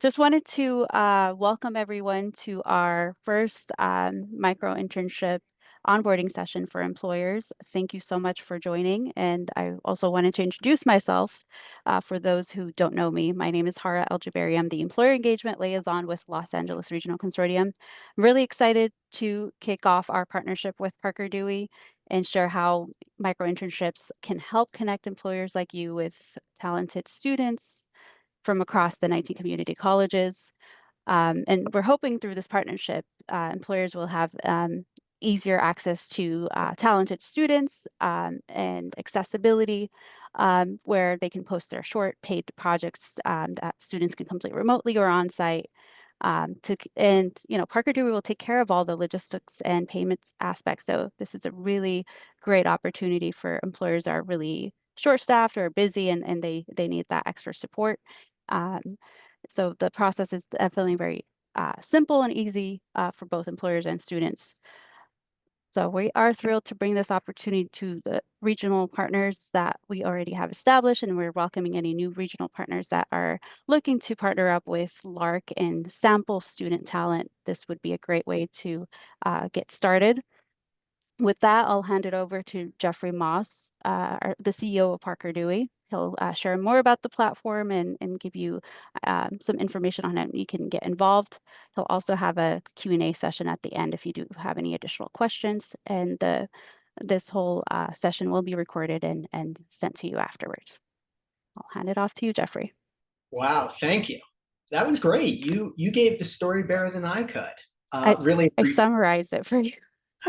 Just wanted to welcome everyone to our first micro-internship onboarding session for employers. Thank you so much for joining. And I also wanted to introduce myself for those who don't know me. My name is Hara El-Jabari. I'm the Employer Engagement Liaison with Los Angeles Regional Consortium. I'm really excited to kick off our partnership with Parker Dewey and share how micro-internships can help connect employers like you with talented students from across the 19 community colleges. And we're hoping through this partnership, employers will have easier access to talented students and accessibility where they can post their short paid projects that students can complete remotely or on site. Parker Dewey will take care of all the logistics and payments aspects. So this is a really great opportunity for employers that are really short-staffed or busy and they need that extra support. Um, so the process is definitely very simple and easy for both employers and students. So we are thrilled to bring this opportunity to the regional partners that we already have established, and we're welcoming any new regional partners that are looking to partner up with LARC and sample student talent. This would be a great way to get started. With that, I'll hand it over to Jeffrey Moss, the CEO of Parker Dewey. He'll share more about the platform and give you some information on how you can get involved. He'll also have a Q&A session at the end if you do have any additional questions. And this whole session will be recorded and sent to you afterwards. I'll hand it off to you, Jeffrey. Wow, thank you. That was great. You gave the story better than I could. I, Really I appreciate. summarized it for you.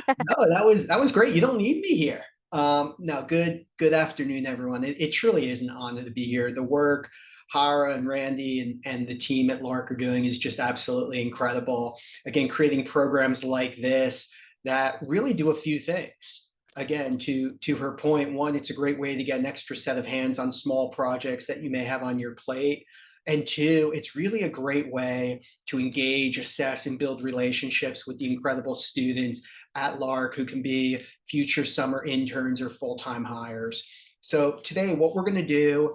No, that was great. You don't need me here. No, good afternoon, everyone. It truly is an honor to be here. The work Hara and Randy and the team at Lark are doing is just absolutely incredible. Again, creating programs like this that really do a few things. Again, to her point, one, it's a great way to get an extra set of hands on small projects that you may have on your plate. And two, it's really a great way to engage, assess, and build relationships with the incredible students at Lark who can be future summer interns or full-time hires. So today, what we're going to do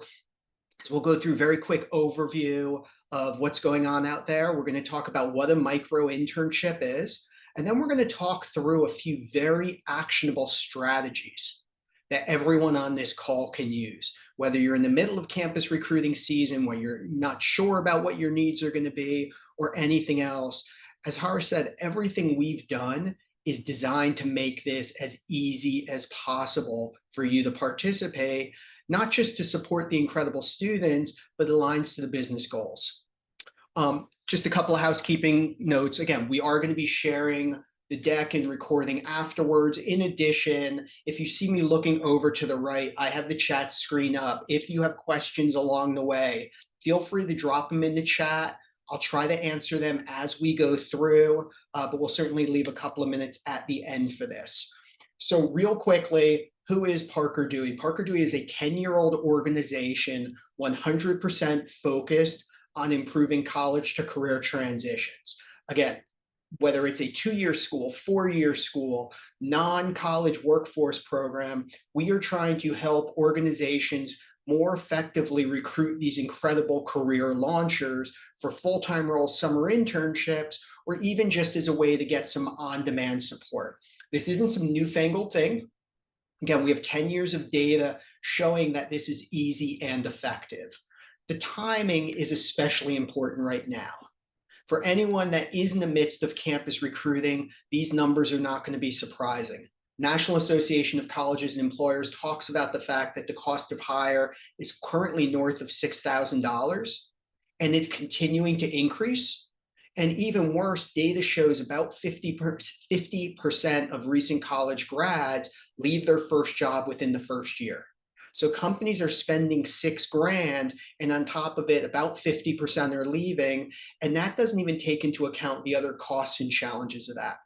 is we'll go through a very quick overview of what's going on out there. We're going to talk about what a micro internship is, and then we're going to talk through a few very actionable strategies that everyone on this call can use. Whether you're in the middle of campus recruiting season, where you're not sure about what your needs are going to be, or anything else, as Hara said, everything we've done is designed to make this as easy as possible for you to participate, not just to support the incredible students, but aligns to the business goals. Just a couple of housekeeping notes. Again, we are going to be sharing the deck and recording afterwards. In addition, if you see me looking over to the right, I have the chat screen up. If you have questions along the way, feel free to drop them in the chat. I'll try to answer them as we go through, but we'll certainly leave a couple of minutes at the end for this. So real quickly, who is Parker Dewey? Parker Dewey is a 10-year-old organization, 100% focused on improving college to career transitions. Again, whether it's a 2-year school, 4-year school, non-college workforce program, we are trying to help organizations more effectively recruit these incredible career launchers for full-time roles, summer internships, or even just as a way to get some on-demand support. This isn't some newfangled thing. Again, we have 10 years of data showing that this is easy and effective. The timing is especially important right now. For anyone that is in the midst of campus recruiting, these numbers are not going to be surprising. National Association of Colleges and Employers talks about the fact that the cost of hire is currently north of $6,000, and it's continuing to increase. And even worse, data shows about 50% of recent college grads leave their first job within the first year. So companies are spending $6,000, and on top of it, about 50% are leaving, and that doesn't even take into account the other costs and challenges of that.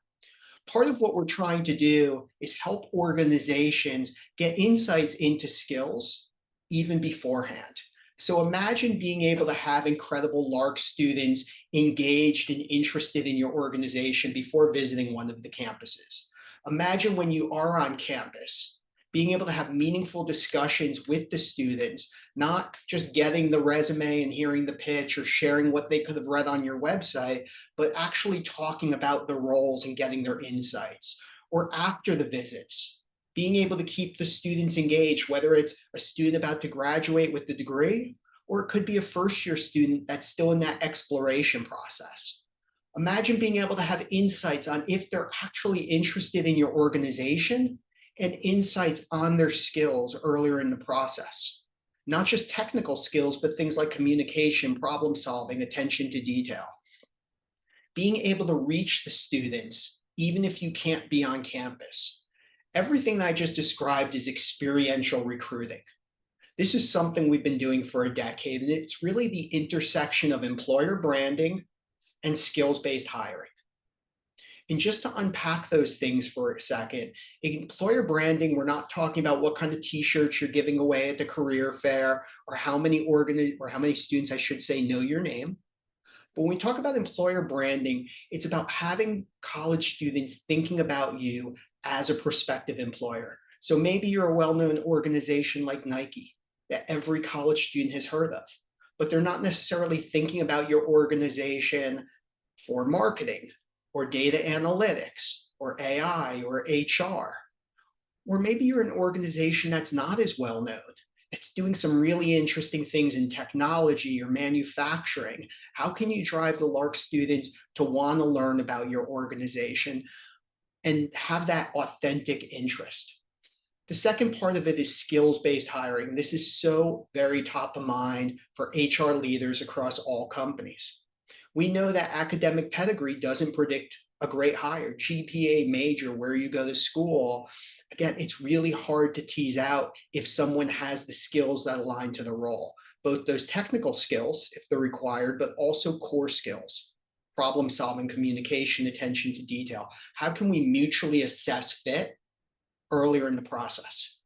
Part of what we're trying to do is help organizations get insights into skills even beforehand. So imagine being able to have incredible LARC students engaged and interested in your organization before visiting one of the campuses. Imagine when you are on campus, being able to have meaningful discussions with the students, not just getting the resume and hearing the pitch or sharing what they could have read on your website, but actually talking about the roles and getting their insights. Or after the visits, being able to keep the students engaged, whether it's a student about to graduate with the degree, or it could be a first year student that's still in that exploration process. Imagine being able to have insights on if they're actually interested in your organization and insights on their skills earlier in the process. Not just technical skills, but things like communication, problem solving, attention to detail. Being able to reach the students, even if you can't be on campus. Everything I just described is experiential recruiting. This is something we've been doing for a decade, and it's really the intersection of employer branding and skills-based hiring. And just to unpack those things for a second, employer branding, we're not talking about what kind of t-shirts you're giving away at the career fair or how many students, I should say, know your name. But when we talk about employer branding, it's about having college students thinking about you as a prospective employer. So maybe you're a well-known organization like Nike that every college student has heard of, but they're not necessarily thinking about your organization for marketing or data analytics or AI or HR. Or maybe you're an organization that's not as well known. It's doing some really interesting things in technology or manufacturing. How can you drive the Lark students to want to learn about your organization and have that authentic interest? The second part of it is skills-based hiring. This is so very top of mind for HR leaders across all companies. We know that academic pedigree doesn't predict a great hire. GPA, major, where you go to school. Again, it's really hard to tease out if someone has the skills that align to the role, both those technical skills, if they're required, but also core skills, problem solving, communication, attention to detail. How can we mutually assess fit earlier in the process?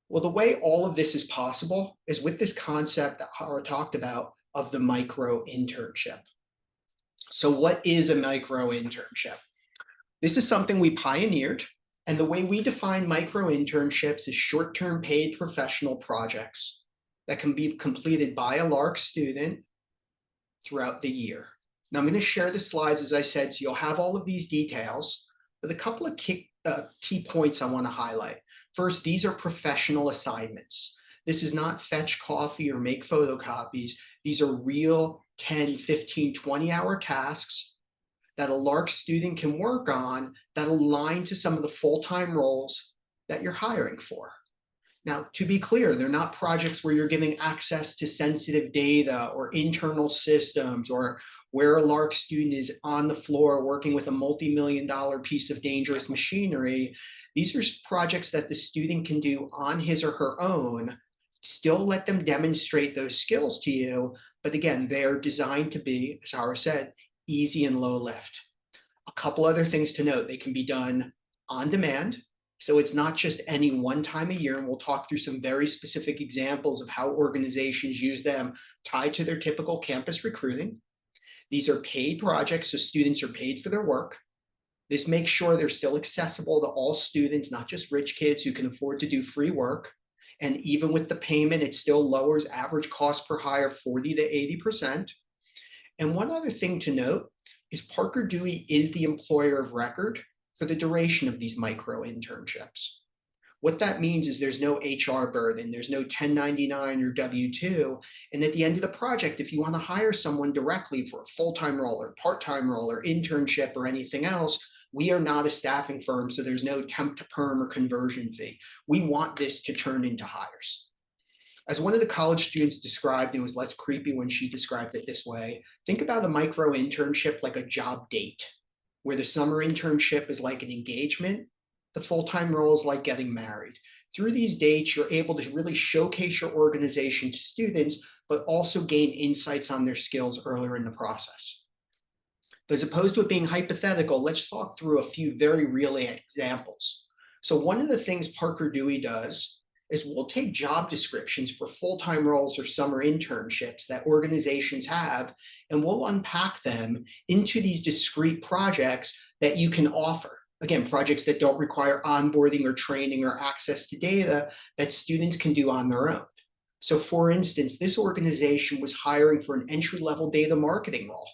Well, the way all of this is possible is with this concept that Hara talked about of the micro internship. So what is a micro internship? This is something we pioneered, and the way we define micro internships is short-term paid professional projects that can be completed by a Lark student throughout the year. Now I'm going to share the slides, as I said, so you'll have all of these details, but a couple of key points I want to highlight. First, these are professional assignments. This is not fetch coffee or make photocopies. These are real 10, 15, 20-hour tasks that a Lark student can work on that align to some of the full-time roles that you're hiring for. Now, to be clear, they're not projects where you're giving access to sensitive data or internal systems or where a Lark student is on the floor working with a multi-million-dollar piece of dangerous machinery. These are projects that the student can do on his or her own, still let them demonstrate those skills to you, but again, they're designed to be, as Hara said, easy and low lift. A couple other things to note, they can be done on demand. So it's not just any one time a year, and we'll talk through some very specific examples of how organizations use them tied to their typical campus recruiting. These are paid projects, so students are paid for their work. This makes sure they're still accessible to all students, not just rich kids who can afford to do free work. And even with the payment, it still lowers average cost per hire 40 to 80%. And one other thing to note is Parker Dewey is the employer of record for the duration of these micro internships. What that means is there's no HR burden, there's no 1099 or W-2. And at the end of the project, if you want to hire someone directly for a full-time role or part-time role or internship or anything else, we are not a staffing firm, so there's no temp to perm or conversion fee. We want this to turn into hires. As one of the college students described, it was less creepy when she described it this way. Think about a micro internship like a job date, where the summer internship is like an engagement, the full-time role is like getting married. Through these dates, you're able to really showcase your organization to students, but also gain insights on their skills earlier in the process. But as opposed to it being hypothetical, let's talk through a few very real examples. So one of the things Parker Dewey does is we'll take job descriptions for full-time roles or summer internships that organizations have, and we'll unpack them into these discrete projects that you can offer. Again, projects that don't require onboarding or training or access to data that students can do on their own. So for instance, this organization was hiring for an entry-level data marketing role.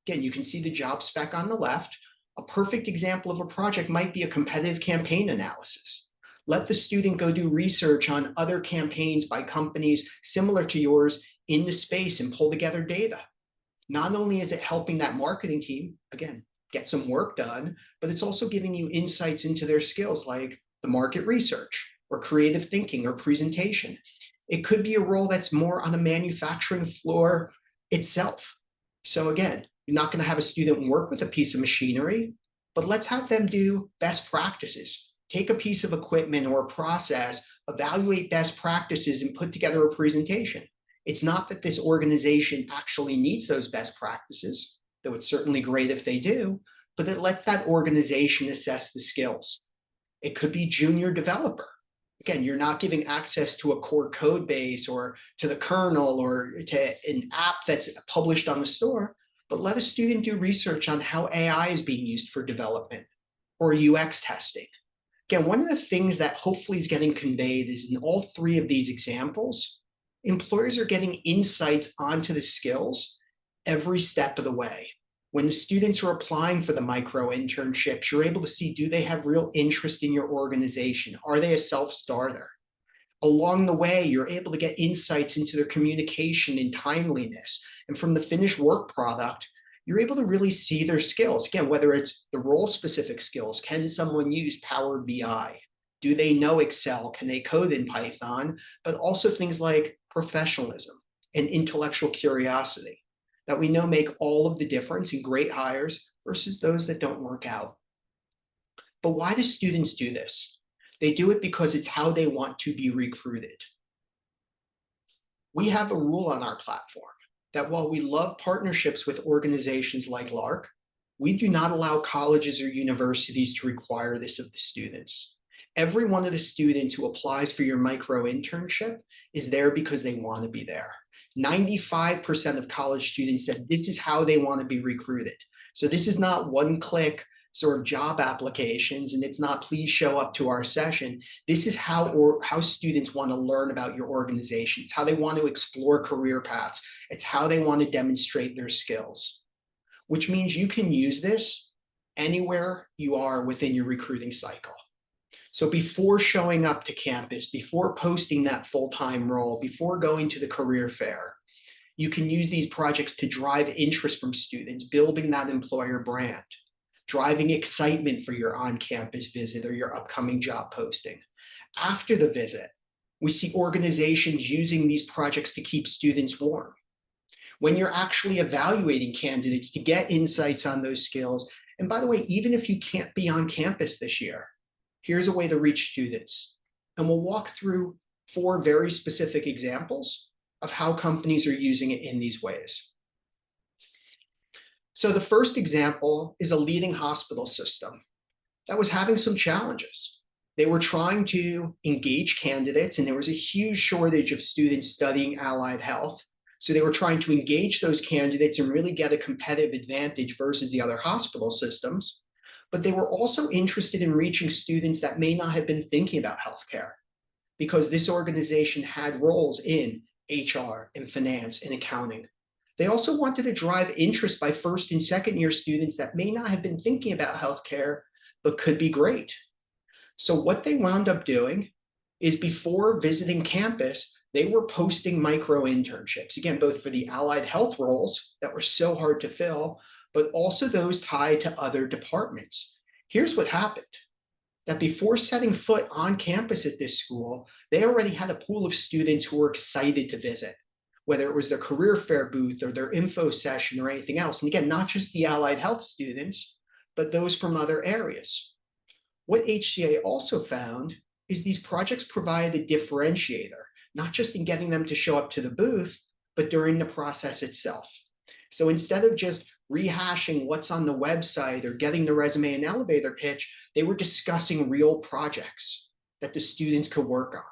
Again, you can see the job spec on the left. A perfect example of a project might be a competitive campaign analysis. Let the student go do research on other campaigns by companies similar to yours in the space and pull together data. Not only is it helping that marketing team, again, get some work done, but it's also giving you insights into their skills like the market research or creative thinking or presentation. It could be a role that's more on the manufacturing floor itself. So again, you're not going to have a student work with a piece of machinery, but let's have them do best practices. Take a piece of equipment or a process, evaluate best practices, and put together a presentation. It's not that this organization actually needs those best practices, though it's certainly great if they do, but it lets that organization assess the skills. It could be junior developer. Again, you're not giving access to a core code base or to the kernel or to an app that's published on the store, but let a student do research on how AI is being used for development or UX testing. Again, one of the things that hopefully is getting conveyed is in all three of these examples, employers are getting insights onto the skills every step of the way. When the students are applying for the micro-internships, you're able to see, do they have real interest in your organization? Are they a self-starter? Along the way, you're able to get insights into their communication and timeliness. And from the finished work product, you're able to really see their skills. Again, whether it's the role-specific skills, can someone use Power BI? Do they know Excel? Can they code in Python? But also things like professionalism and intellectual curiosity that we know make all of the difference in great hires versus those that don't work out. But why do students do this? They do it because it's how they want to be recruited. We have a rule on our platform that while we love partnerships with organizations like LARC, we do not allow colleges or universities to require this of the students. Every one of the students who applies for your micro-internship is there because they want to be there. 95% of college students said this is how they want to be recruited. So this is not one-click sort of job applications, and it's not please show up to our session. This is how students want to learn about your organization. It's how they want to explore career paths. It's how they want to demonstrate their skills, which means you can use this anywhere you are within your recruiting cycle. So before showing up to campus, before posting that full-time role, before going to the career fair, you can use these projects to drive interest from students, building that employer brand, driving excitement for your on-campus visit or your upcoming job posting. After the visit, we see organizations using these projects to keep students warm. When you're actually evaluating candidates to get insights on those skills, and by the way, even if you can't be on campus this year, here's a way to reach students. And we'll walk through 4 very specific examples of how companies are using it in these ways. So the first example is a leading hospital system that was having some challenges. They were trying to engage candidates, and there was a huge shortage of students studying allied health. So they were trying to engage those candidates and really get a competitive advantage versus the other hospital systems. But they were also interested in reaching students that may not have been thinking about healthcare, because this organization had roles in HR and finance and accounting. They also wanted to drive interest by first and second year students that may not have been thinking about healthcare, but could be great. So what they wound up doing is before visiting campus, they were posting micro-internships, again, both for the allied health roles that were so hard to fill, but also those tied to other departments. Here's what happened. That before setting foot on campus at this school, they already had a pool of students who were excited to visit, whether it was their career fair booth or their info session or anything else. And again, not just the allied health students, but those from other areas. What HCA also found is these projects provide a differentiator, not just in getting them to show up to the booth, but during the process itself. So instead of just rehashing what's on the website or getting the resume and elevator pitch, they were discussing real projects that the students could work on.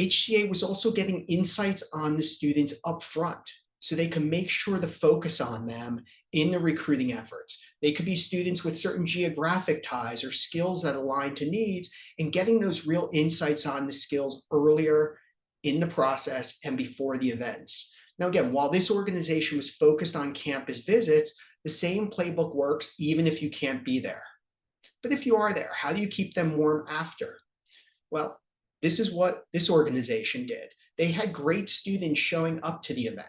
HCA was also getting insights on the students up front. so they can make sure to focus on them in the recruiting efforts. They could be students with certain geographic ties or skills that align to needs, and getting those real insights on the skills earlier in the process and before the events. Now, again, while this organization was focused on campus visits, the same playbook works even if you can't be there. But if you are there, how do you keep them warm after? Well, this is what this organization did. They had great students showing up to the event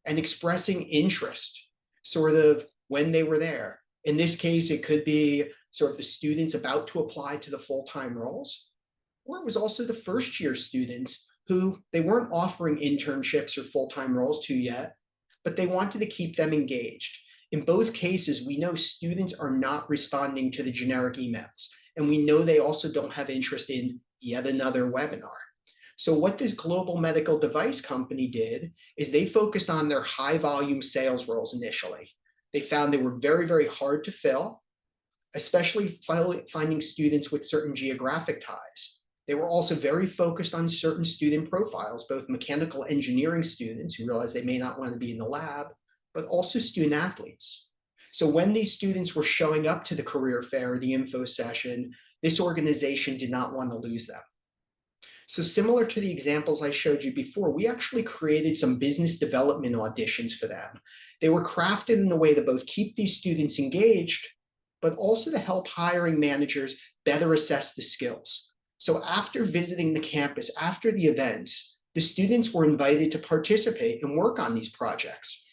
and expressing interest, sort of when they were there. In this case, it could be sort of the students about to apply to the full-time roles, or it was also the first year students who they weren't offering internships or full-time roles to yet, but they wanted to keep them engaged. In both cases, we know students are not responding to the generic emails, and we know they also don't have interest in yet another webinar. So what this global medical device company did is they focused on their high volume sales roles initially. They found they were very, very hard to fill, especially finding students with certain geographic ties. They were also very focused on certain student profiles, both mechanical engineering students who realized they may not want to be in the lab, but also student athletes. So when these students were showing up to the career fair or the info session, this organization did not want to lose them. So similar to the examples I showed you before, we actually created some business development auditions for them. They were crafted in a way to both keep these students engaged, but also to help hiring managers better assess the skills. So after visiting the campus, after the events, the students were invited to participate and work on these projects.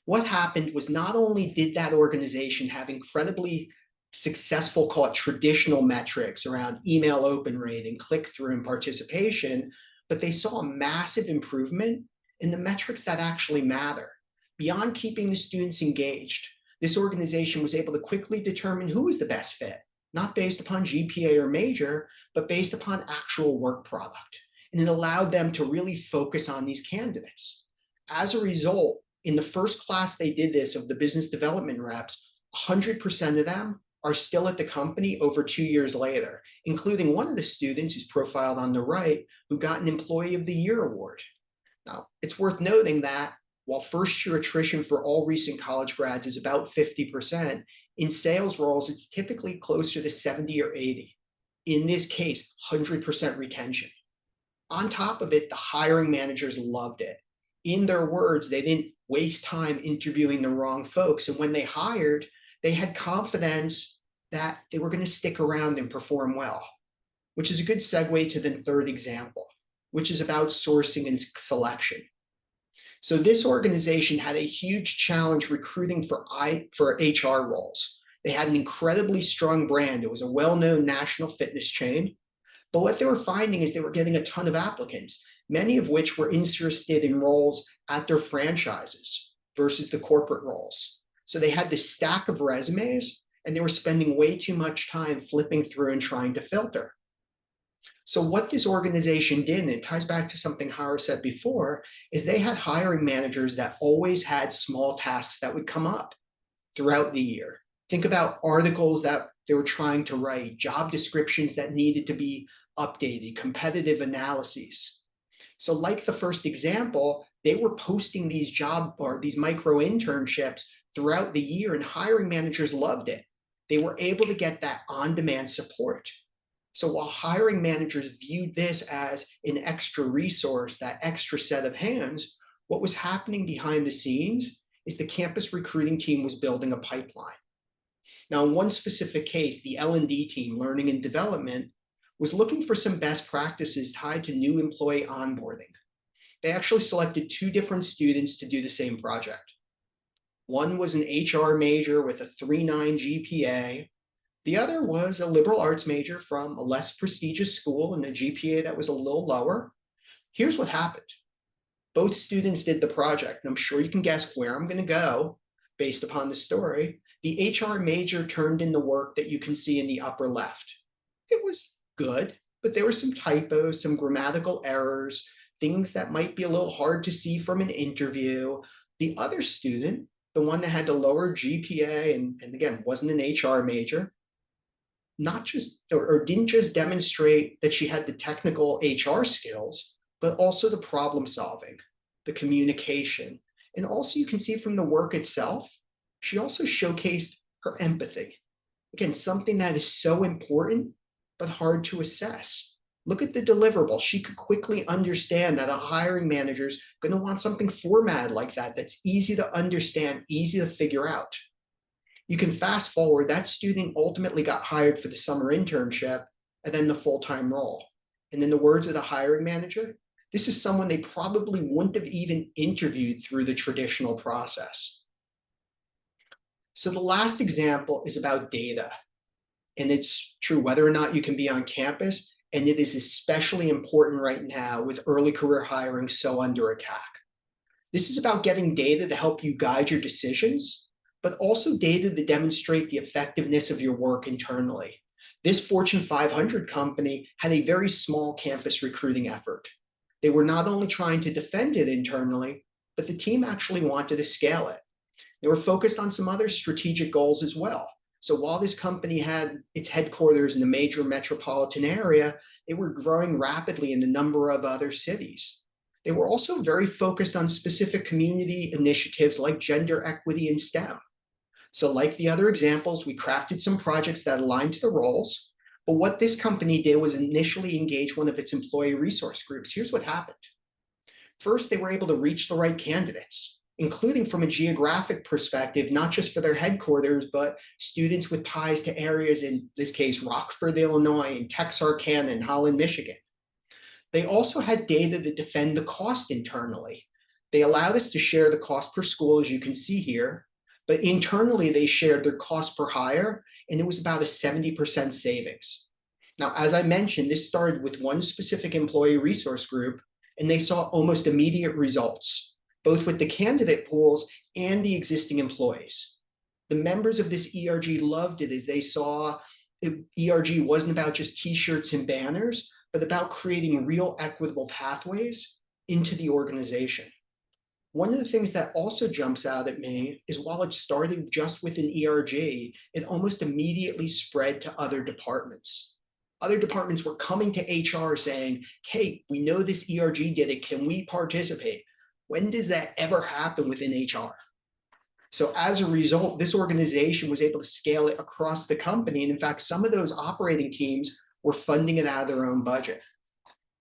What happened was not only did that organization have incredibly successful, call it traditional metrics around email open rate and click through and participation, but they saw a massive improvement in the metrics that actually matter. Beyond keeping the students engaged, this organization was able to quickly determine who was the best fit, not based upon GPA or major, but based upon actual work product. And it allowed them to really focus on these candidates. As a result, in the first class they did this of the business development reps, 100% of them are still at the company over 2 years later, including one of the students who's profiled on the right, who got an Employee of the Year award. Now, it's worth noting that while first year attrition for all recent college grads is about 50%, in sales roles, it's typically closer to 70 or 80. In this case, 100% retention. On top of it, the hiring managers loved it. In their words, they didn't waste time interviewing the wrong folks. And when they hired, they had confidence that they were going to stick around and perform well, which is a good segue to the third example, which is about sourcing and selection. So this organization had a huge challenge recruiting for HR roles. They had an incredibly strong brand. It was a well-known national fitness chain. But what they were finding is they were getting a ton of applicants, many of which were interested in roles at their franchises versus the corporate roles. So they had this stack of resumes and they were spending way too much time flipping through and trying to filter. So what this organization did, and it ties back to something Hara said before, is they had hiring managers that always had small tasks that would come up throughout the year. Think about articles that they were trying to write, job descriptions that needed to be updated, competitive analyses. So like the first example, they were posting these job or these micro internships throughout the year and hiring managers loved it. They were able to get that on-demand support. So while hiring managers viewed this as an extra resource, that extra set of hands, what was happening behind the scenes is the campus recruiting team was building a pipeline. Now, in one specific case, the L&D team, learning and development, was looking for some best practices tied to new employee onboarding. They actually selected two different students to do the same project. One was an HR major with a 3.9 GPA. The other was a liberal arts major from a less prestigious school and a GPA that was a little lower. Here's what happened. Both students did the project, and I'm sure you can guess where I'm going to go based upon the story. The HR major turned in the work that you can see in the upper left. It was good, but there were some typos, some grammatical errors, things that might be a little hard to see from an interview. The other student, the one that had the lower GPA and again, wasn't an HR major, not just or didn't just demonstrate that she had the technical HR skills, but also the problem solving. the communication. And also you can see from the work itself, she also showcased her empathy. Again, something that is so important, but hard to assess. Look at the deliverable. She could quickly understand that a hiring manager is going to want something formatted like that, that's easy to understand, easy to figure out. You can fast forward, that student ultimately got hired for the summer internship and then the full-time role. And in the words of the hiring manager, this is someone they probably wouldn't have even interviewed through the traditional process. So the last example is about data. And it's true whether or not you can be on campus, and it is especially important right now with early career hiring so under attack. This is about getting data to help you guide your decisions, but also data to demonstrate the effectiveness of your work internally. This Fortune 500 company had a very small campus recruiting effort. They were not only trying to defend it internally, but the team actually wanted to scale it. They were focused on some other strategic goals as well. So while this company had its headquarters in the major metropolitan area, they were growing rapidly in a number of other cities. They were also very focused on specific community initiatives like gender equity and STEM. So like the other examples, we crafted some projects that aligned to the roles. But what this company did was initially engage one of its employee resource groups. Here's what happened. First, they were able to reach the right candidates, including from a geographic perspective, not just for their headquarters, but students with ties to areas, in this case, Rockford, Illinois, and Texarkana and Holland, Michigan. They also had data to defend the cost internally. They allowed us to share the cost per school, as you can see here, but internally they shared their cost per hire, and it was about a 70% savings. Now, as I mentioned, this started with one specific employee resource group, and they saw almost immediate results, both with the candidate pools and the existing employees. The members of this ERG loved it as they saw ERG wasn't about just t-shirts and banners, but about creating real equitable pathways into the organization. One of the things that also jumps out at me is while it started just within ERG, it almost immediately spread to other departments. Other departments were coming to HR saying, hey, we know this ERG did it. Can we participate? When does that ever happen within HR? So as a result, this organization was able to scale it across the company. And in fact, some of those operating teams were funding it out of their own budget.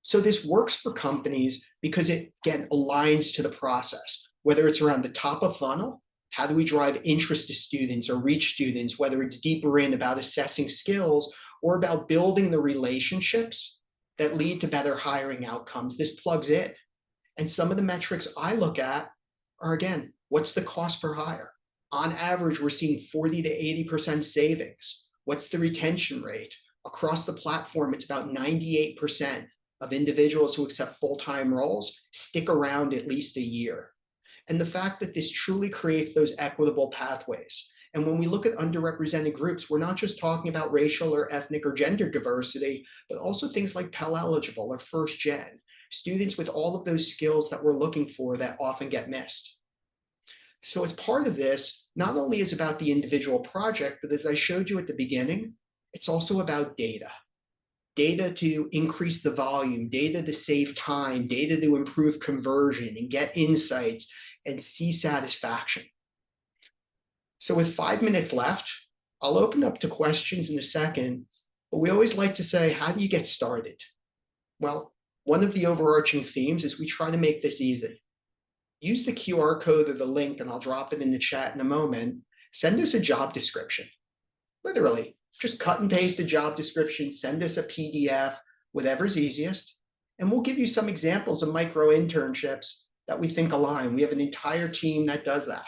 So this works for companies because it, again, aligns to the process, whether it's around the top of funnel, how do we drive interest to students or reach students, whether it's deeper in about assessing skills or about building the relationships that lead to better hiring outcomes. This plugs in. And some of the metrics I look at are, again, what's the cost per hire? On average, we're seeing 40 to 80% savings. What's the retention rate? Across the platform, it's about 98% of individuals who accept full-time roles stick around at least a year. And the fact that this truly creates those equitable pathways. And when we look at underrepresented groups, we're not just talking about racial or ethnic or gender diversity, but also things like Pell eligible or first gen, students with all of those skills that we're looking for that often get missed. So as part of this, not only is it about the individual project, but as I showed you at the beginning, it's also about data. Data to increase the volume, data to save time, data to improve conversion and get insights and see satisfaction. So with 5 minutes left, I'll open up to questions in a second, but we always like to say, how do you get started? Well, one of the overarching themes is we try to make this easy. Use the QR code or the link, and I'll drop it in the chat in a moment. Send us a job description. Literally, just cut and paste the job description, send us a PDF, whatever's easiest, and we'll give you some examples of micro-internships that we think align. We have an entire team that does that.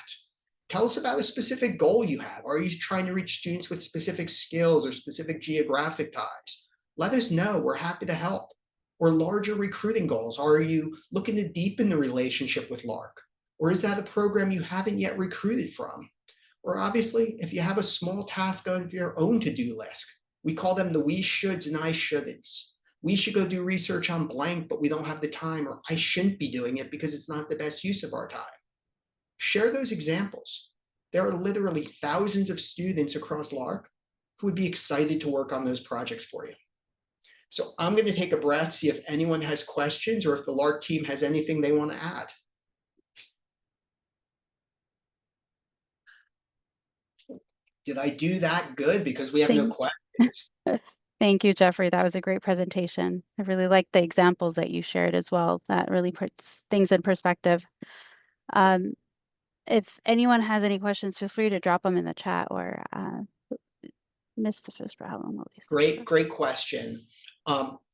Tell us about a specific goal you have. Are you trying to reach students with specific skills or specific geographic ties? Let us know. We're happy to help. Or larger recruiting goals. Are you looking to deepen the relationship with Lark? Or is that a program you haven't yet recruited from? Or obviously, if you have a small task on your own to-do list, we call them the we shoulds and I shouldn'ts. We should go do research on blank, but we don't have the time, or I shouldn't be doing it because it's not the best use of our time. Share those examples. There are literally thousands of students across Lark who would be excited to work on those projects for you. So I'm going to take a breath, see if anyone has questions or if the Lark team has anything they want to add. Did I do that good? Because we have no Thank questions. Thank you, Jeffrey. That was a great presentation. I really liked the examples that you shared as well. That really puts things in perspective. Um, if anyone has any questions, feel free to drop them in the chat or miss the first part. How long will these things Great, work? great question.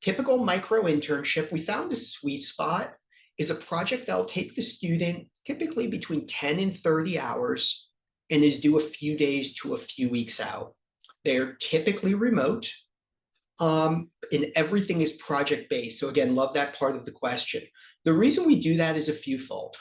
Typical micro internship, we found the sweet spot is a project that'll take the student typically between 10 and 30 hours and is due a few days to a few weeks out. They're typically remote, and everything is project based. So again, love that part of the question. The reason we do that is a fewfold.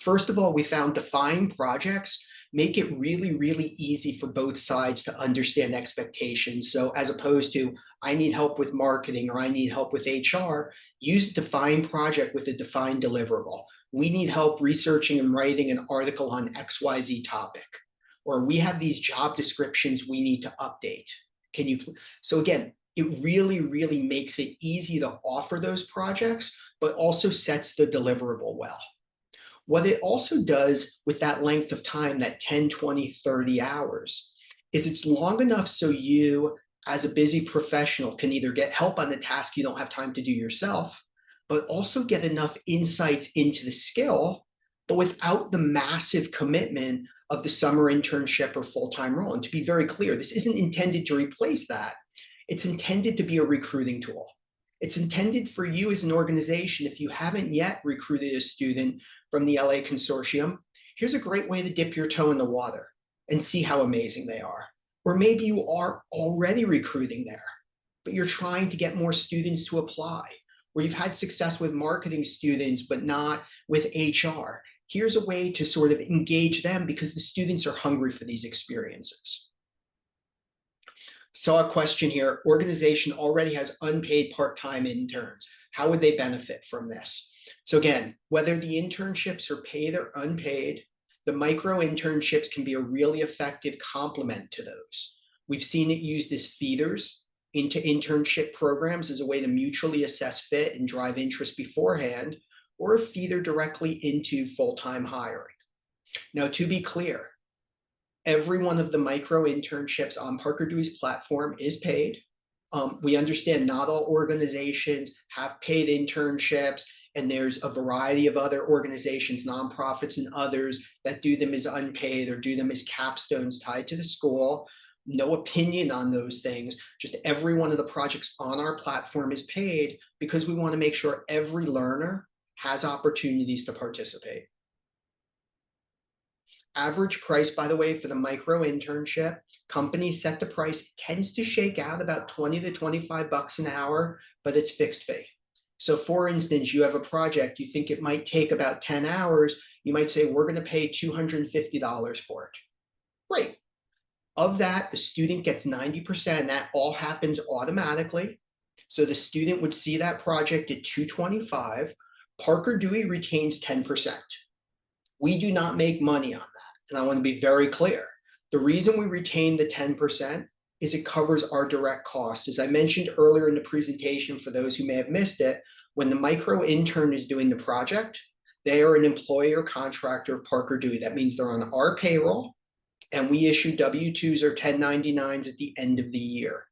First of all, we found defined projects make it really, really easy for both sides to understand expectations. So as opposed to, I need help with marketing or I need help with HR, use a defined project with a defined deliverable. We need help researching and writing an article on XYZ topic. Or we have these job descriptions we need to update. Can you? So again, it really, really makes it easy to offer those projects, but also sets the deliverable well. What it also does with that length of time, that 10, 20, 30 hours, is it's long enough so you, as a busy professional, can either get help on the task you don't have time to do yourself, but also get enough insights into the skill, but without the massive commitment of the summer internship or full-time role. And to be very clear, this isn't intended to replace that. It's intended to be a recruiting tool. It's intended for you as an organization. If you haven't yet recruited a student from the LA Consortium, here's a great way to dip your toe in the water and see how amazing they are. Or maybe you are already recruiting there, but you're trying to get more students to apply, or you've had success with marketing students, but not with HR. Here's a way to sort of engage them because the students are hungry for these experiences. Saw a question here. Organization already has unpaid part-time interns. How would they benefit from this? So again, whether the internships are paid or unpaid, the micro internships can be a really effective complement to those. We've seen it used as feeders into internship programs as a way to mutually assess fit and drive interest beforehand, or a feeder directly into full-time hiring. Now, to be clear, every one of the micro internships on Parker Dewey's platform is paid. We understand not all organizations have paid internships, and there's a variety of other organizations, nonprofits and others, that do them as unpaid or do them as capstones tied to the school. No opinion on those things. Just every one of the projects on our platform is paid because we want to make sure every learner has opportunities to participate. Average price, by the way, for the micro internship, companies set the price. It tends to shake out about 20 to 25 bucks an hour, but it's fixed fee. So for instance, you have a project, you think it might take about 10 hours, you might say, we're going to pay $250 for it. Great. Of that, the student gets 90%. That all happens automatically. So the student would see that project at 225. Parker Dewey retains 10%. We do not make money on that. And I want to be very clear. The reason we retain the 10% is it covers our direct cost. As I mentioned earlier in the presentation, for those who may have missed it, when the micro intern is doing the project, they are an employer contractor of Parker Dewey. That means they're on our payroll, and we issue W-2s or 1099s at the end of the year.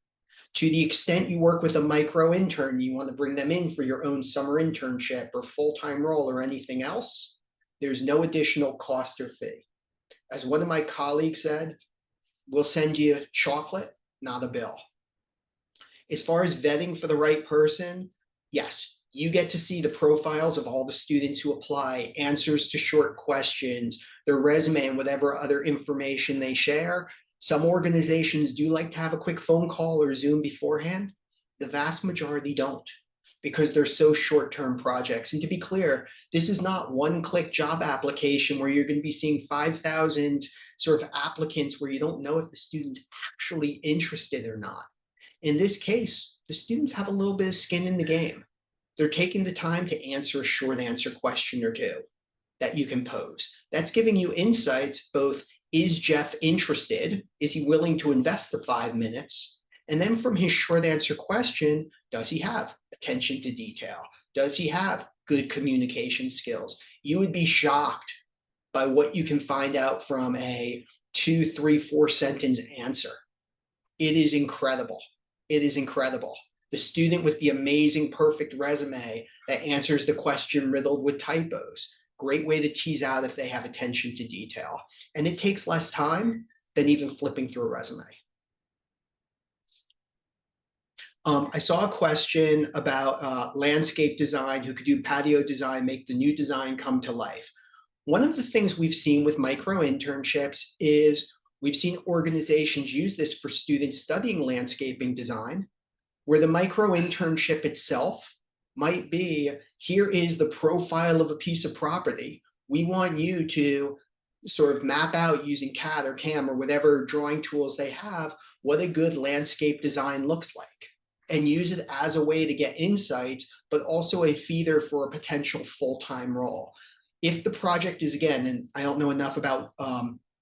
To the extent you work with a micro intern, you want to bring them in for your own summer internship or full-time role or anything else, there's no additional cost or fee. As one of my colleagues said, we'll send you chocolate, not a bill. As far as vetting for the right person, yes, you get to see the profiles of all the students who apply, answers to short questions, their resume, and whatever other information they share. Some organizations do like to have a quick phone call or Zoom beforehand. The vast majority don't, because they're so short-term projects. And to be clear, this is not one-click job application where you're going to be seeing 5,000 sort of applicants where you don't know if the student's actually interested or not. In this case, the students have a little bit of skin in the game. They're taking the time to answer a short answer question or two that you can pose. That's giving you insights, both is Jeff interested? Is he willing to invest the 5 minutes? And then from his short answer question, does he have attention to detail? Does he have good communication skills? You would be shocked by what you can find out from a 2, 3, 4 sentence answer. It is incredible. It is incredible. The student with the amazing, perfect resume that answers the question riddled with typos. Great way to tease out if they have attention to detail. And it takes less time than even flipping through a resume. I saw a question about landscape design, who could do patio design, make the new design come to life. One of the things we've seen with micro-internships is we've seen organizations use this for students studying landscaping design, where the micro-internship itself might be, here is the profile of a piece of property. We want you to sort of map out using CAD or CAM or whatever drawing tools they have, what a good landscape design looks like, and use it as a way to get insights, but also a feeder for a potential full-time role. If the project is, again, and I don't know enough about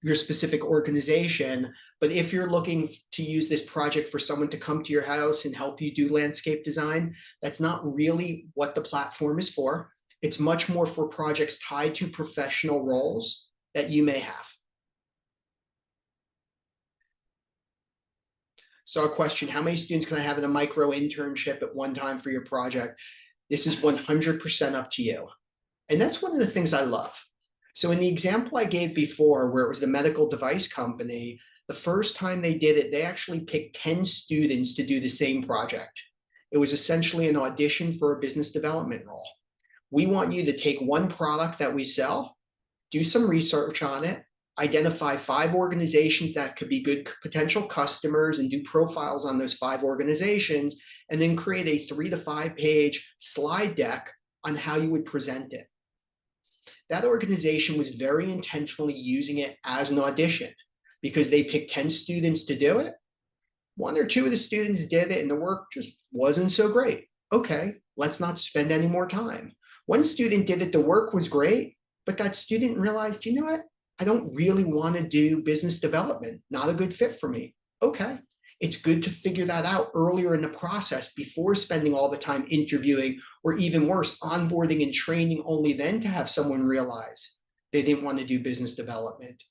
your specific organization, but if you're looking to use this project for someone to come to your house and help you do landscape design, that's not really what the platform is for. It's much more for projects tied to professional roles that you may have. So a question, how many students can I have in a micro internship at one time for your project? This is 100% up to you. And that's one of the things I love. So in the example I gave before, where it was the medical device company, the first time they did it, they actually picked 10 students to do the same project. It was essentially an audition for a business development role. We want you to take one product that we sell, do some research on it, identify 5 organizations that could be good potential customers and do profiles on those 5 organizations, and then create a 3 to 5 page slide deck on how you would present it. That organization was very intentionally using it as an audition because they picked 10 students to do it. 1 or 2 of the students did it and the work just wasn't so great. Okay, let's not spend any more time. 1 student did it, the work was great, but that student realized, you know what? I don't really want to do business development. Not a good fit for me. Okay, it's good to figure that out earlier in the process before spending all the time interviewing, or even worse, onboarding and training, only then to have someone realize they didn't want to do business development.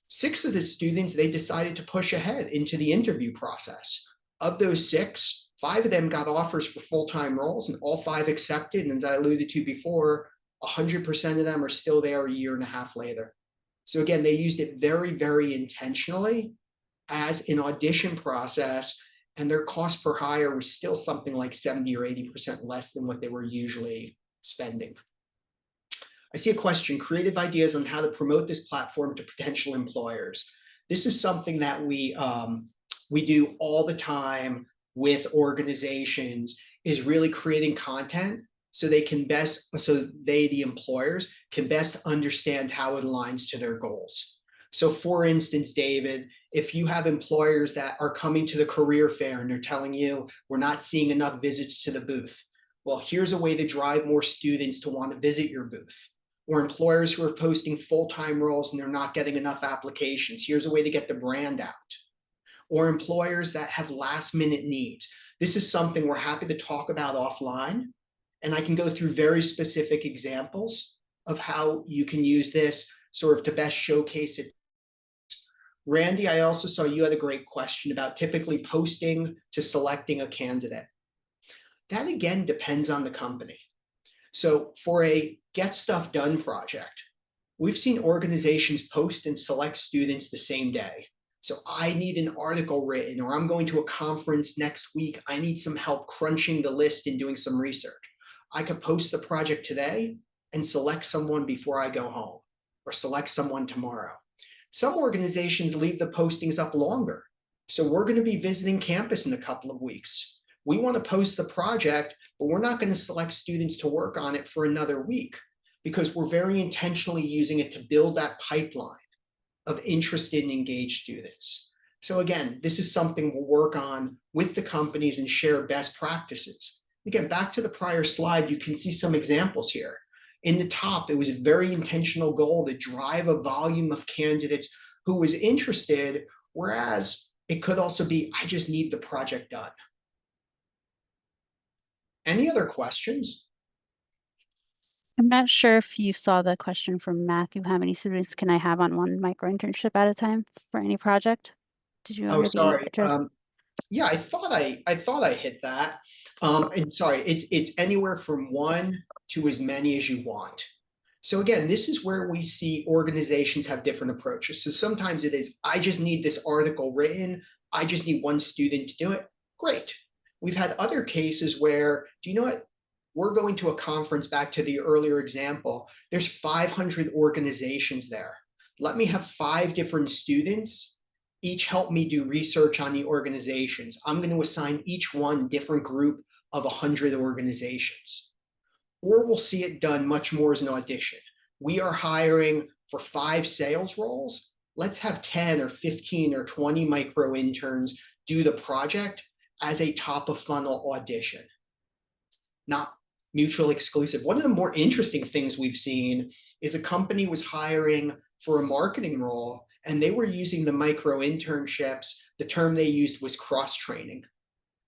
6 of the students, they decided to push ahead into the interview process. Of those 6, 5 of them got offers for full-time roles, and all 5 accepted. And as I alluded to before, 100% of them are still there a year and a half later. So again, they used it very, very intentionally as an audition process, and their cost per hire was still something like 70 or 80% less than what they were usually spending. I see a question, creative ideas on how to promote this platform to potential employers. This is something that we do all the time with organizations, is really creating content so they can the employers can best understand how it aligns to their goals. So for instance, David, if you have employers that are coming to the career fair and they're telling you, we're not seeing enough visits to the booth, well, here's a way to drive more students to want to visit your booth. Or employers who are posting full-time roles and they're not getting enough applications, here's a way to get the brand out. Or employers that have last-minute needs. This is something we're happy to talk about offline, and I can go through very specific examples of how you can use this sort of to best showcase it. Randy, I also saw you had a great question about typically posting to selecting a candidate. That again depends on the company. So for a get stuff done project, we've seen organizations post and select students the same day. So I need an article written, or I'm going to a conference next week. I need some help crunching the list and doing some research. I could post the project today and select someone before I go home, or select someone tomorrow. Some organizations leave the postings up longer. So we're going to be visiting campus in a couple of weeks. We want to post the project, but we're not going to select students to work on it for another week, because we're very intentionally using it to build that pipeline of interested and engaged students. So again, this is something we'll work on with the companies and share best practices. Again, back to the prior slide, you can see some examples here. In the top, it was a very intentional goal to drive a volume of candidates who was interested, whereas it could also be, I just need the project done. Any other questions? I'm not sure if you saw the question from Matthew, how many students can I have on one micro internship at a time for any project? Did you Oh, already sorry. address? Yeah, I thought I hit that. And sorry, it's anywhere from one to as many as you want. So again, this is where we see organizations have different approaches. So sometimes it is, I just need this article written. I just need one student to do it. Great. We've had other cases where, do you know what? We're going to a conference, back to the earlier example. There's 500 organizations there. Let me have 5 different students each help me do research on the organizations. I'm going to assign each one different group of 100 organizations. Or we'll see it done much more as an audition. We are hiring for 5 sales roles. Let's have 10 or 15 or 20 micro interns do the project as a top of funnel audition, not mutually exclusive. One of the more interesting things we've seen is a company was hiring for a marketing role and they were using the micro internships. The term they used was cross training.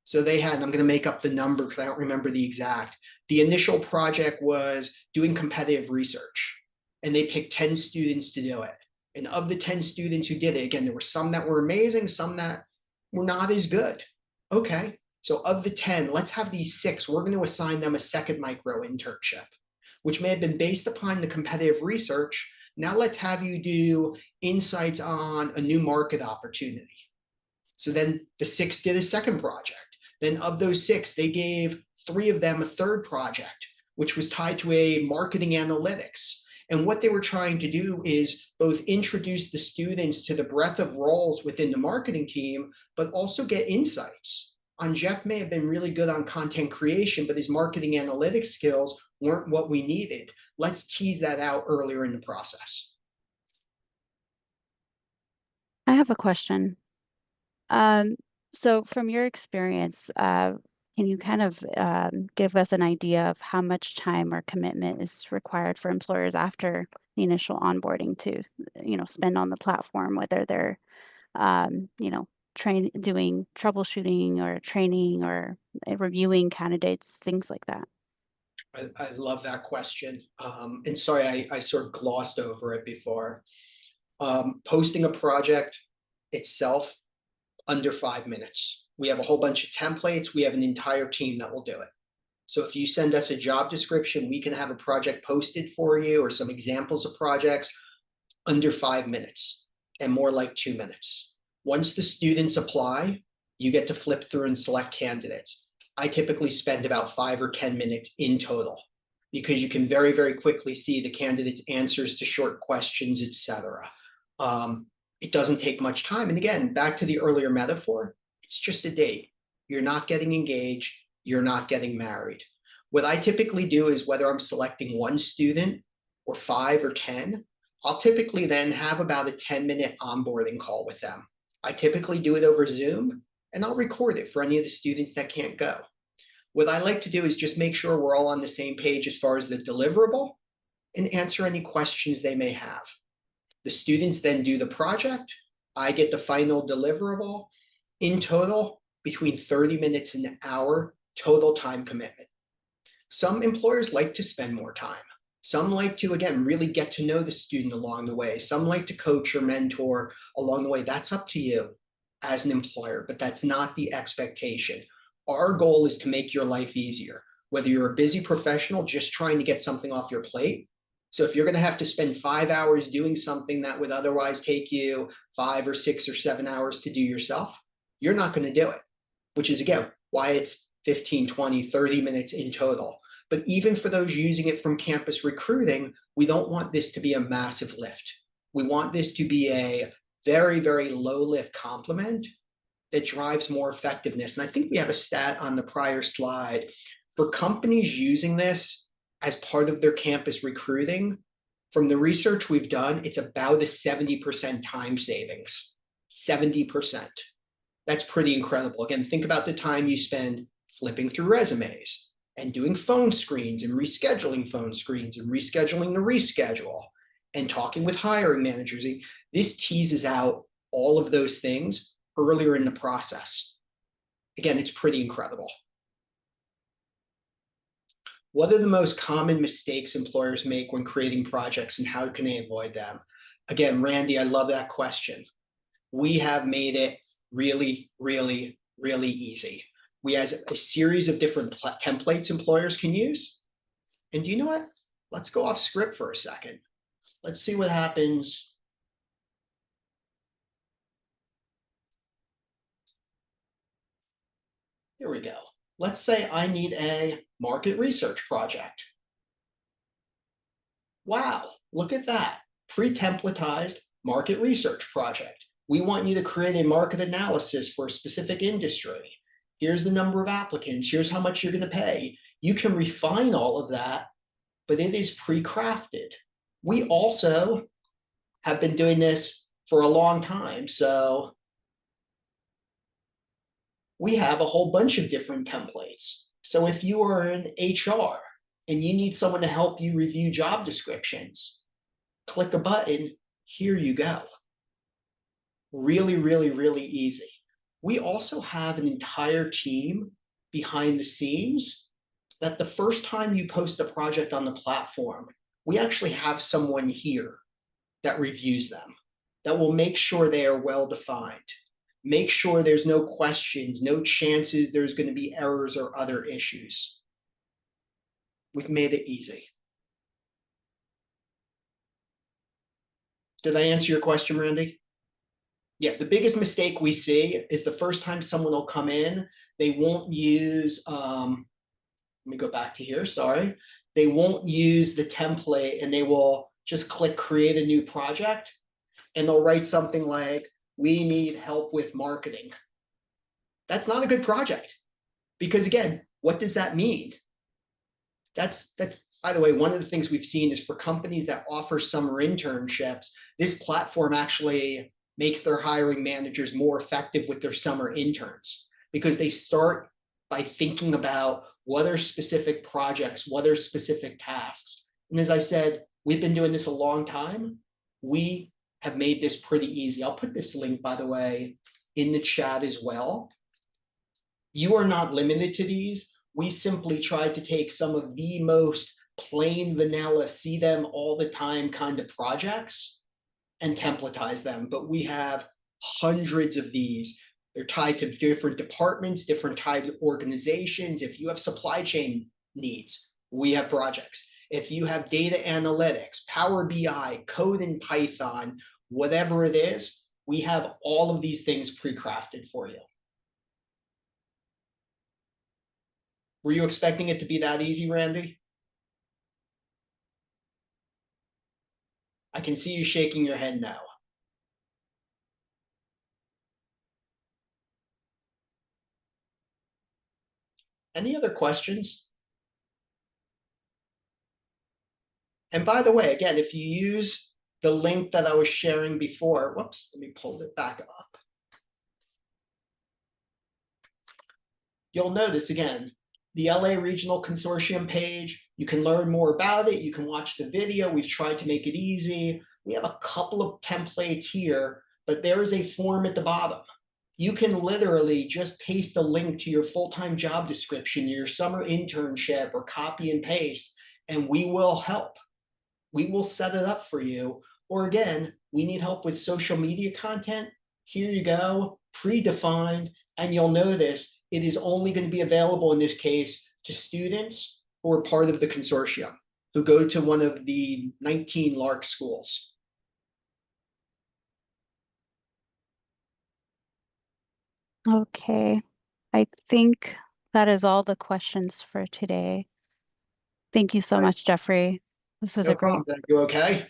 So they had, I'm going to make up the number because I don't remember the exact. The initial project was doing competitive research, and they picked 10 students to do it. And of the 10 students who did it, again, there were some that were amazing, some that were not as good. Okay, so of the 10, let's have these 6. We're going to assign them a second micro internship, which may have been based upon the competitive research. Now let's have you do insights on a new market opportunity. So then the 6 did a second project. Then of those 6, they gave 3 of them a third project, which was tied to a marketing analytics. And what they were trying to do is both introduce the students to the breadth of roles within the marketing team, but also get insights. On Jeff may have been really good on content creation, but his marketing analytics skills weren't what we needed. Let's tease that out earlier in the process. I have a question. Um, so from your experience, can you kind of give us an idea of how much time or commitment is required for employers after the initial onboarding to, spend on the platform, whether they're, doing troubleshooting or training or reviewing candidates, things like that? I love that question. And sorry, I sort of glossed over it before. Posting a project itself, under 5 minutes. We have a whole bunch of templates. We have an entire team that will do it. So if you send us a job description, we can have a project posted for you or some examples of projects under 5 minutes and more like 2 minutes. Once the students apply, you get to flip through and select candidates. I typically spend about 5 or 10 minutes in total because you can very, very quickly see the candidates' answers to short questions, etc. It doesn't take much time. And again, back to the earlier metaphor, it's just a date. You're not getting engaged, you're not getting married. What I typically do is whether I'm selecting one student or 5 or 10, I'll typically then have about a 10-minute onboarding call with them. I typically do it over Zoom and I'll record it for any of the students that can't go. What I like to do is just make sure we're all on the same page as far as the deliverable and answer any questions they may have. The students then do the project. I get the final deliverable. In total, between 30 minutes and an hour total time commitment. Some employers like to spend more time. Some like to, again, really get to know the student along the way. Some like to coach or mentor along the way. That's up to you as an employer, but that's not the expectation. Our goal is to make your life easier, whether you're a busy professional just trying to get something off your plate. So if you're going to have to spend 5 hours doing something that would otherwise take you 5 or 6 or 7 hours to do yourself, you're not going to do it, which is, again, why it's 15, 20, 30 minutes in total. But even for those using it from campus recruiting, we don't want this to be a massive lift. We want this to be a very, very low lift complement that drives more effectiveness. And I think we have a stat on the prior slide. For companies using this as part of their campus recruiting, from the research we've done, it's about a 70% time savings. 70%. That's pretty incredible. Again, think about the time you spend flipping through resumes and doing phone screens and rescheduling phone screens and rescheduling the reschedule and talking with hiring managers. This teases out all of those things earlier in the process. Again, it's pretty incredible. What are the most common mistakes employers make when creating projects and how can they avoid them? Again, Randy, I love that question. We have made it really, really, really easy. We have a series of different templates employers can use. And do you know what? Let's go off script for a second. Let's see what happens. Here we go. Let's say I need a market research project. Wow, look at that. Pre-templatized market research project. We want you to create a market analysis for a specific industry. Here's the number of applicants. Here's how much you're going to pay. You can refine all of that, but it is pre-crafted. We also have been doing this for a long time. So we have a whole bunch of different templates. So if you are in HR and you need someone to help you review job descriptions, click a button, here you go. Really, really, really easy. We also have an entire team behind the scenes that the first time you post a project on the platform, we actually have someone here that reviews them, that will make sure they are well defined, make sure there's no questions, no chances there's going to be errors or other issues. We've made it easy. Did I answer your question, Randy? Yeah, the biggest mistake we see is the first time someone will come in, they won't use, let me go back to here, sorry. They won't use the template and they will just click create a new project and they'll write something like, we need help with marketing. That's not a good project because again, what does that mean? That's by the way, one of the things we've seen is for companies that offer summer internships, this platform actually makes their hiring managers more effective with their summer interns because they start by thinking about what are specific projects, what are specific tasks. And as I said, we've been doing this a long time. We have made this pretty easy. I'll put this link, by the way, in the chat as well. You are not limited to these. We simply tried to take some of the most plain vanilla, see them all the time kind of projects and templatize them. But we have hundreds of these. They're tied to different departments, different types of organizations. If you have supply chain needs, we have projects. If you have data analytics, Power BI, code in Python, whatever it is, we have all of these things pre-crafted for you. Were you expecting it to be that easy, Randy? I can see you shaking your head now. Any other questions? And by the way, again, if you use the link that I was sharing before, whoops, let me pull it back up. You'll notice again, the LA Regional Consortium page, you can learn more about it. You can watch the video. We've tried to make it easy. We have a couple of templates here, but there is a form at the bottom. You can literally just paste a link to your full-time job description, your summer internship, or copy and paste, and we will help. We will set it up for you. Or again, we need help with social media content. Here you go, predefined, and you'll notice it is only going to be available in this case to students who are part of the consortium, who go to one of the 19 LARC schools. Okay, I think that is all the questions for today. Thank you so All right, much, Jeffrey. This was no a great, problem. Are you okay?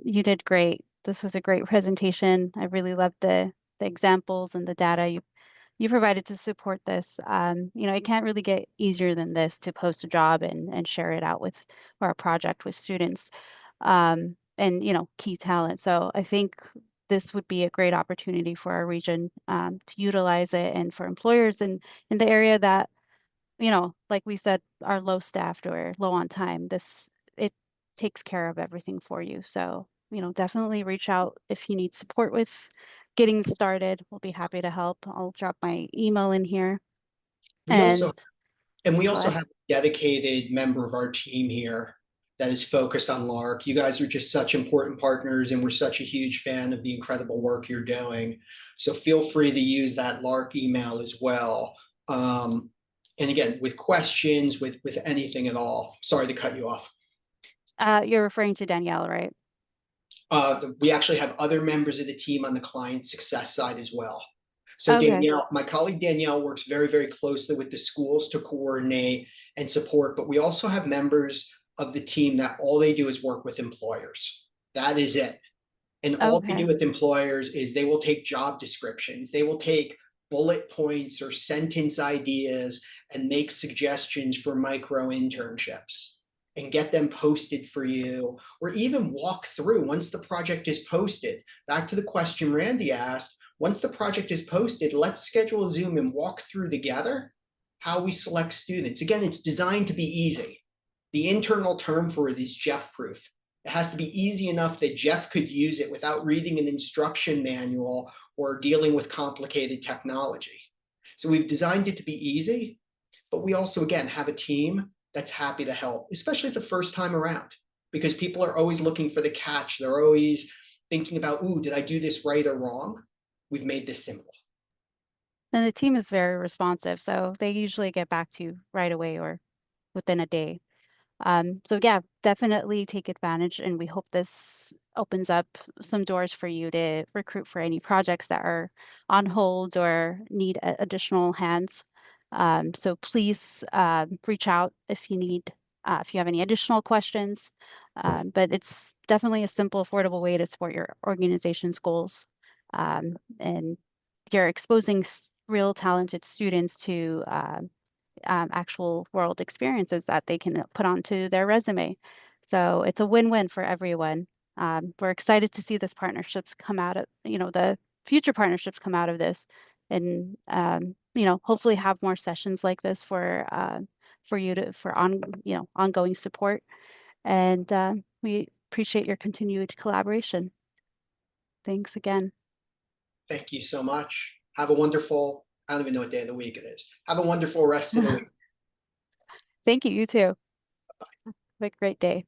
you did great. This was a great presentation. I really loved the examples and the data you provided to support this. It can't really get easier than this to post a job and share it out with or a project with students and key talent. So I think this would be a great opportunity for our region to utilize it and for employers in the area that like we said, are low staffed or low on time. It takes care of everything for you. So, definitely reach out if you need support with getting started. We'll be happy to help. I'll drop my email in here. We And also And we Well, also have a dedicated member of our team here that is focused on Lark. You guys are just such important partners, and we're such a huge fan of the incredible work you're doing. So feel free to use that Lark email as well. Um, and again, with questions, with anything at all. Sorry to cut you off. you're referring to Danielle, right? We actually have other members of the team on the client success side as well. So Okay. Danielle, my colleague Danielle works very, very closely with the schools to coordinate and support, but we also have members of the team that all they do is work with employers. That is it. And all they do Okay. with employers is they will take job descriptions, they will take bullet points or sentence ideas and make suggestions for micro internships and get them posted for you, or even walk through once the project is posted. Back to the question Randy asked, once the project is posted, let's schedule a Zoom and walk through together how we select students. Again, it's designed to be easy. The internal term for it is Jeff proof. It has to be easy enough that Jeff could use it without reading an instruction manual or dealing with complicated technology. So we've designed it to be easy, but we also, again, have a team that's happy to help, especially the first time around, because people are always looking for the catch. They're always thinking about, ooh, did I do this right or wrong? We've made this simple. And the team is very responsive, so they usually get back to you right away or within a day. So yeah, definitely take advantage, and we hope this opens up some doors for you to recruit for any projects that are on hold or need additional hands. So please reach out if you need, if you have any additional questions. But it's definitely a simple, affordable way to support your organization's goals. And you're exposing real talented students to actual world experiences that they can put onto their resume. So it's a win-win for everyone. We're excited to see this partnerships come out of, the future partnerships come out of this, and hopefully have more sessions like this for you to for on ongoing support. And we appreciate your continued collaboration. Thanks again. Thank you so much. Have a wonderful, I don't even know what day of the week it is. Have a wonderful rest of the week. Thank you. You too. Have a great day.